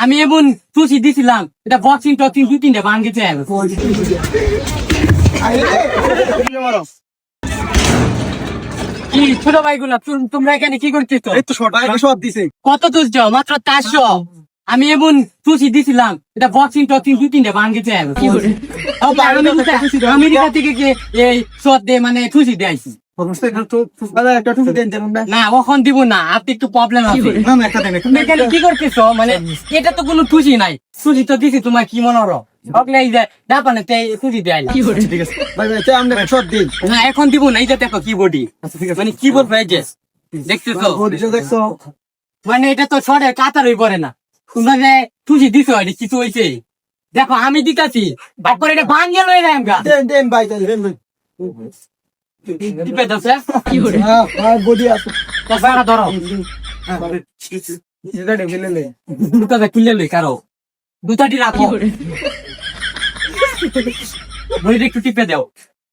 আমি এমন খুশি দিছিলাম এটা বক্সিং টক্সিং 2-3টা ভাঙিছে কি ছোট ভাইগুলা তোমরা এখানে কি করতেছো? এই তো শর্ট আগে সব দিছে। কত তুলছ? মাত্র 400। আমি এমন খুশি দিছিলাম এটা বক্সিং টক্সিং 2-3টা ভাঙিছে আমেরিকা থেকে এই শট দিয়ে মানে খুশি দেয়াইছি অবশ্যই এখানে তো একটা টুপি দেন দেন না। না ওখন দিব না, আপনি একটু প্রবলেম আছে। না না একটা দেন তুমি এখানে কি করতেছো? মানে এটা তো কোনো খুশি নাই। খুশি তো দিছি, তোমার কি মনে হলো? ওগুলা এই যে ডাপানে খুশি দেয় ঠিক আছে ভাই ভাই তাই আমরা শর্ট দিন। না এখন দিব না, এই যে দেখো কি বডি, আচ্ছা ঠিক আছে মানে কি বলবো এই যে দেখতেছো, বডিটা দেখছো মানে এটা তো ছড়ে কাতার হয়ে পড়ে না। তোমরা যে খুশি দিছো এটা কিছু হয়েছে? দেখো আমি দিতাছি বাট করে এটা ভাঙিয়ে লয়ে যায় আমগা দেন দেন ভাই দেন ভাই টিপে দাও স্যার। হ্যাঁ ভাই বডি আছে তো সারা ধরো হ্যাঁ এটা ঢেলে লে দুটাতে খুলে লই কারো দুটাটি রাখো বডিটা একটু টিপে দাও।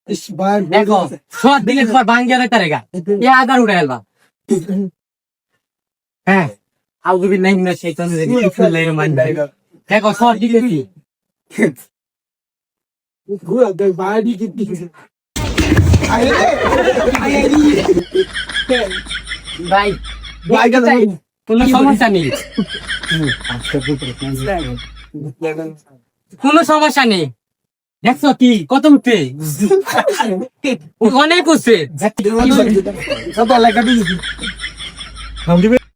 ইস ভাই দেখো সব দিলে তোমার ভাঙিয়ে দেয় তারেগা এ আদার উড়ে এলবা। হ্যাঁ আউযু বিল্লাহি মিনাশ শাইতানির রাজিম বিসমিল্লাহির রহমানির রহিম। দেখো সব দিলে কি ঘুরা দে ভাই দি দি আরে ভাই ভাই গেল কোনো সমস্যা নেই, কোনো সমস্যা নেই। দেখছো কি কত উঠে অনেক উঠছে। সব লাগা দিছি